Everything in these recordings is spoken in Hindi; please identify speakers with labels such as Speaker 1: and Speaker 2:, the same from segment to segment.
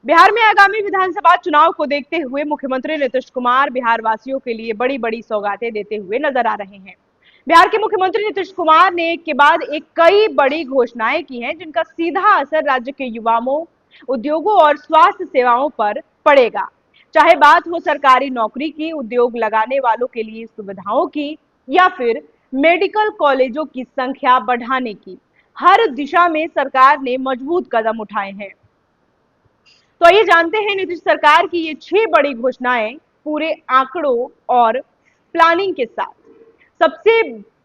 Speaker 1: बिहार में आगामी विधानसभा चुनाव को देखते हुए मुख्यमंत्री नीतीश कुमार बिहार वासियों के लिए बड़ी बड़ी सौगातें देते हुए नजर आ रहे हैं। बिहार के मुख्यमंत्री नीतीश कुमार ने एक के बाद एक कई बड़ी घोषणाएं की हैं, जिनका सीधा असर राज्य के युवाओं, उद्योगों और स्वास्थ्य सेवाओं पर पड़ेगा। चाहे बात हो सरकारी नौकरी की, उद्योग लगाने वालों के लिए सुविधाओं की, या फिर मेडिकल कॉलेजों की संख्या बढ़ाने की, हर दिशा में सरकार ने मजबूत कदम उठाए हैं। तो आइए जानते हैं नीतीश सरकार की ये 6 बड़ी घोषणाएं पूरे आंकड़ों और प्लानिंग के साथ। सबसे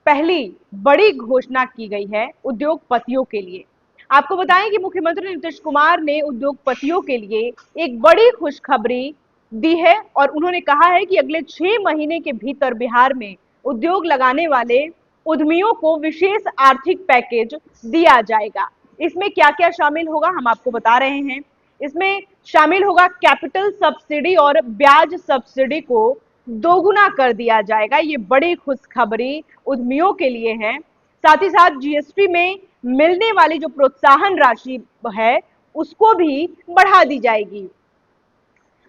Speaker 1: पहली बड़ी घोषणा की गई है उद्योगपतियों के लिए। आपको बताएं कि मुख्यमंत्री नीतीश कुमार ने उद्योगपतियों के लिए एक बड़ी खुशखबरी दी है और उन्होंने कहा है कि अगले 6 महीने के भीतर बिहार में उद्योग लगाने वाले उद्यमियों को विशेष आर्थिक पैकेज दिया जाएगा। इसमें क्या क्या शामिल होगा हम आपको बता रहे हैं। इसमें शामिल होगा कैपिटल सब्सिडी और ब्याज सब्सिडी को दोगुना कर दिया जाएगा। ये बड़ी खुशखबरी उद्यमियों के लिए है। साथ ही साथ जीएसटी में मिलने वाली जो प्रोत्साहन राशि है उसको भी बढ़ा दी जाएगी।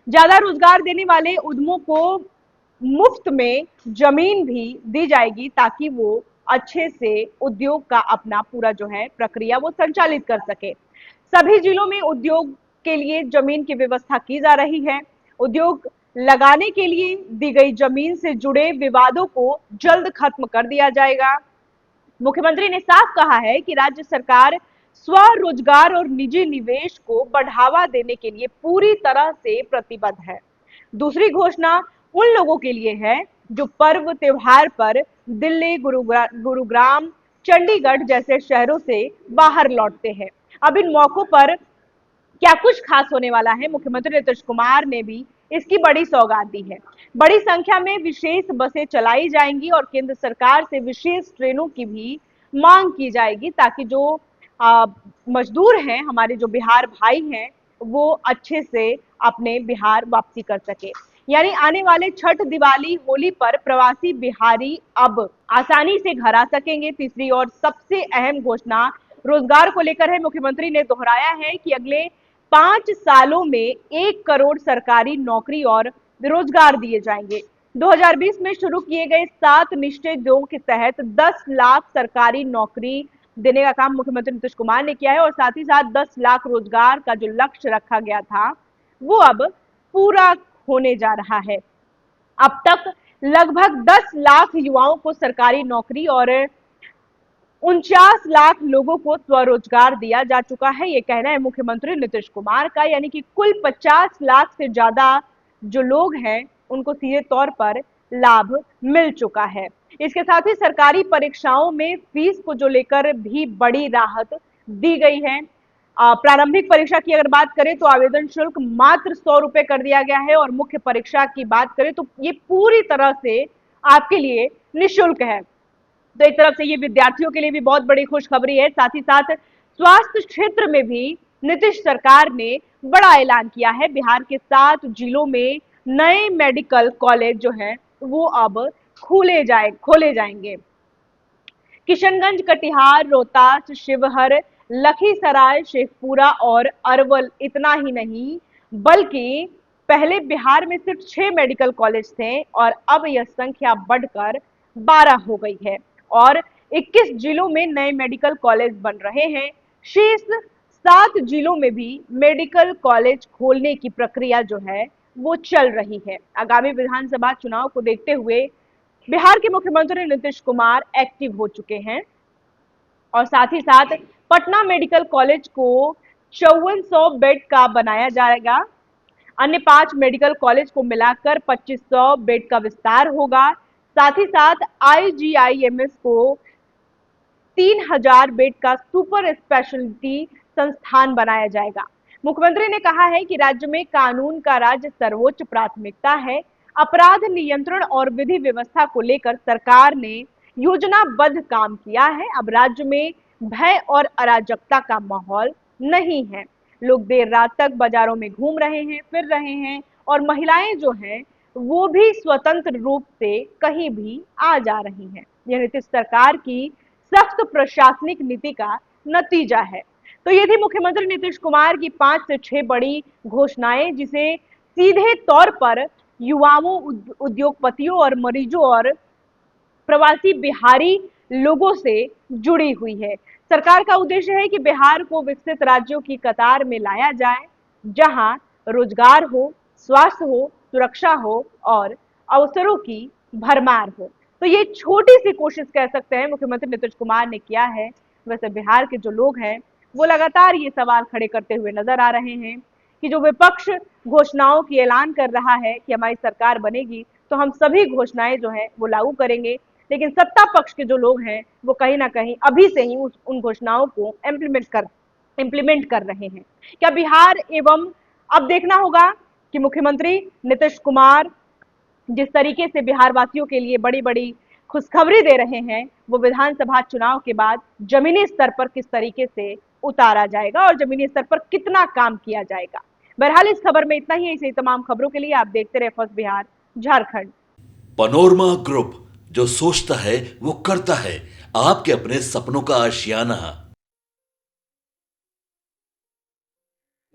Speaker 1: ज्यादा रोजगार देने वाले उद्यमों को मुफ्त में जमीन भी दी जाएगी ताकि वो अच्छे से उद्योग का अपना पूरा जो है प्रक्रिया वो संचालित कर सके। सभी जिलों में उद्योग के लिए जमीन की व्यवस्था की जा रही है। उद्योग लगाने के लिए दी गई जमीन से जुड़े विवादों को जल्द खत्म कर दिया जाएगा। मुख्यमंत्री ने साफ कहा है कि राज्य सरकार स्वरोजगार और निजी निवेश को बढ़ावा देने के लिए पूरी तरह से प्रतिबद्ध है। दूसरी घोषणा उन लोगों के लिए है जो पर्व त्योहार पर दिल्ली, गुरुग्राम, चंडीगढ़ जैसे शहरों से बाहर लौटते हैं। अब इन मौकों पर क्या कुछ खास होने वाला है, मुख्यमंत्री नीतीश कुमार ने भी इसकी बड़ी सौगात दी है। बड़ी संख्या में विशेष बसें चलाई जाएंगी और केंद्र सरकार से विशेष ट्रेनों की भी मांग की जाएगी ताकि जो मजदूर हैं, हमारे जो बिहार भाई हैं, वो अच्छे से अपने बिहार वापसी कर सके। यानी आने वाले छठ, दिवाली, होली पर प्रवासी बिहारी अब आसानी से घर आ सकेंगे। तीसरी और सबसे अहम घोषणा रोजगार को लेकर है। मुख्यमंत्री ने दोहराया है कि अगले 5 सालों में 1 करोड़ सरकारी नौकरी और रोजगार दिए जाएंगे। 2020 में शुरू किए गए 7 निश्चय 2 के तहत 10 लाख सरकारी नौकरी देने का काम मुख्यमंत्री नीतीश कुमार ने किया है और साथ ही साथ 10 लाख रोजगार का जो लक्ष्य रखा गया था वो अब पूरा होने जा रहा है। अब तक लगभग 10 लाख युवाओं को सरकारी नौकरी और 49 लाख लोगों को स्वरोजगार दिया जा चुका है, ये कहना है मुख्यमंत्री नीतीश कुमार का। यानी कि कुल 50 लाख से ज्यादा जो लोग हैं उनको सीधे तौर पर लाभ मिल चुका है। इसके साथ ही सरकारी परीक्षाओं में फीस को जो लेकर भी बड़ी राहत दी गई है। प्रारंभिक परीक्षा की अगर बात करें तो आवेदन शुल्क मात्र 100 रुपए कर दिया गया है और मुख्य परीक्षा की बात करें तो ये पूरी तरह से आपके लिए निःशुल्क है। तो एक तरफ से ये विद्यार्थियों के लिए भी बहुत बड़ी खुशखबरी है। साथ ही साथ स्वास्थ्य क्षेत्र में भी नीतीश सरकार ने बड़ा ऐलान किया है। बिहार के 7 जिलों में नए मेडिकल कॉलेज जो हैं वो अब खोले जाएंगे। किशनगंज, कटिहार, रोहतास, शिवहर, लखीसराय, शेखपुरा और अरवल इतना ही नहीं बल्कि पहले बिहार में सिर्फ 6 मेडिकल कॉलेज थे और अब यह संख्या बढ़कर 12 हो गई है और 21 जिलों में नए मेडिकल कॉलेज बन रहे हैं। शेष 7 जिलों में भी मेडिकल कॉलेज खोलने की प्रक्रिया जो है वो चल रही है। आगामी विधानसभा चुनाव को देखते हुए बिहार के मुख्यमंत्री नीतीश कुमार एक्टिव हो चुके हैं और साथ ही साथ पटना मेडिकल कॉलेज को 5400 बेड का बनाया जाएगा। अन्य 5 मेडिकल कॉलेज को मिलाकर 2500 बेड का विस्तार होगा। साथ ही साथ आईजीआईएमएस को 3000 बेड का सुपर स्पेशलिटी संस्थान बनाया जाएगा। मुख्यमंत्री ने कहा है कि राज्य में कानून का राज सर्वोच्च प्राथमिकता है। अपराध नियंत्रण और विधि व्यवस्था को लेकर सरकार ने योजनाबद्ध काम किया है। अब राज्य में भय और अराजकता का माहौल नहीं है। लोग देर रात तक बाजारों में घूम रहे हैं, फिर रहे हैं और महिलाएं जो हैं वो भी स्वतंत्र रूप से कहीं भी आ जा रही हैं। यह नीतीश सरकार की सख्त प्रशासनिक नीति का नतीजा है। तो ये थी मुख्यमंत्री नीतीश कुमार की 5 से 6 बड़ी घोषणाएं, जिसे सीधे तौर पर युवाओं, उद्योगपतियों और मरीजों और प्रवासी बिहारी लोगों से जुड़ी हुई है। सरकार का उद्देश्य है कि बिहार को विकसित राज्यों की कतार में लाया जाए, जहां रोजगार हो, स्वास्थ्य हो, सुरक्षा हो और अवसरों की भरमार हो। तो ये छोटी सी कोशिश कह सकते हैं मुख्यमंत्री नीतीश कुमार ने किया है। वैसे बिहार के जो लोग हैं वो लगातार ये सवाल खड़े करते हुए नजर आ रहे हैं कि जो विपक्ष घोषणाओं की ऐलान कर रहा है कि हमारी सरकार बनेगी तो हम सभी घोषणाएं जो है वो लागू करेंगे, लेकिन सत्ता पक्ष के जो लोग हैं वो कहीं ना कहीं अभी से ही उन घोषणाओं को इम्प्लीमेंट कर रहे हैं। क्या बिहार एवं अब देखना होगा कि मुख्यमंत्री नीतीश कुमार जिस तरीके से बिहार वासियों के लिए बड़ी बड़ी खुशखबरी दे रहे हैं, वो विधानसभा चुनाव के बाद जमीनी स्तर पर किस तरीके से उतारा जाएगा और जमीनी स्तर पर कितना काम किया जाएगा। बहरहाल इस खबर में इतना ही। ऐसी तमाम खबरों के लिए आप देखते रहे first Bihar Jharkhand.
Speaker 2: Panorama group, जो सोचता है वो करता है, आपके अपने सपनों का आशियाना।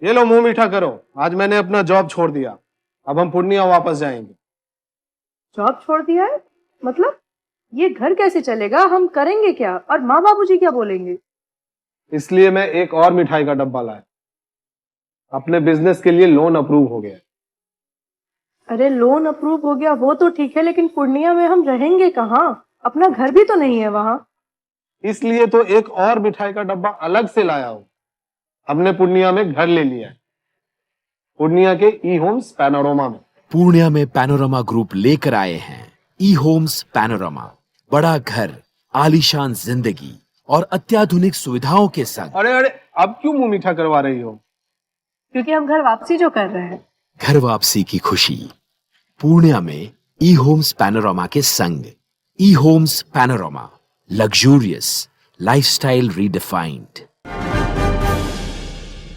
Speaker 3: ये लो मुंह मीठा करो, आज मैंने अपना जॉब छोड़ दिया। अब हम पूर्णिया वापस जाएंगे।
Speaker 4: जॉब छोड़ दिया है? मतलब ये घर कैसे चलेगा? हम करेंगे क्या? और माँ बाबूजी क्या बोलेंगे?
Speaker 3: इसलिए मैं एक और मिठाई का डब्बा लाया। अपने बिजनेस के लिए लोन अप्रूव हो गया।
Speaker 4: अरे लोन अप्रूव हो गया वो तो ठीक है, लेकिन पूर्णिया में हम रहेंगे कहाँ? अपना घर भी तो नहीं है वहां।
Speaker 3: इसलिए तो एक और मिठाई का डब्बा अलग से लाया हूं। हमने पूर्णिया में घर ले लिया है, पूर्णिया के ई होम्स पैनोरमा में।
Speaker 5: पूर्णिया में पैनोरमा ग्रुप लेकर आए हैं ई होम्स पैनोरमा। बड़ा घर, आलीशान जिंदगी और अत्याधुनिक सुविधाओं के संग।
Speaker 3: अरे अरे, अब क्यों मुंह मीठा करवा रही हो?
Speaker 4: क्योंकि हम घर वापसी जो कर रहे हैं।
Speaker 5: घर वापसी की खुशी पूर्णिया में ई होम्स पैनोरमा के संग। ई homes panorama, luxurious lifestyle redefined.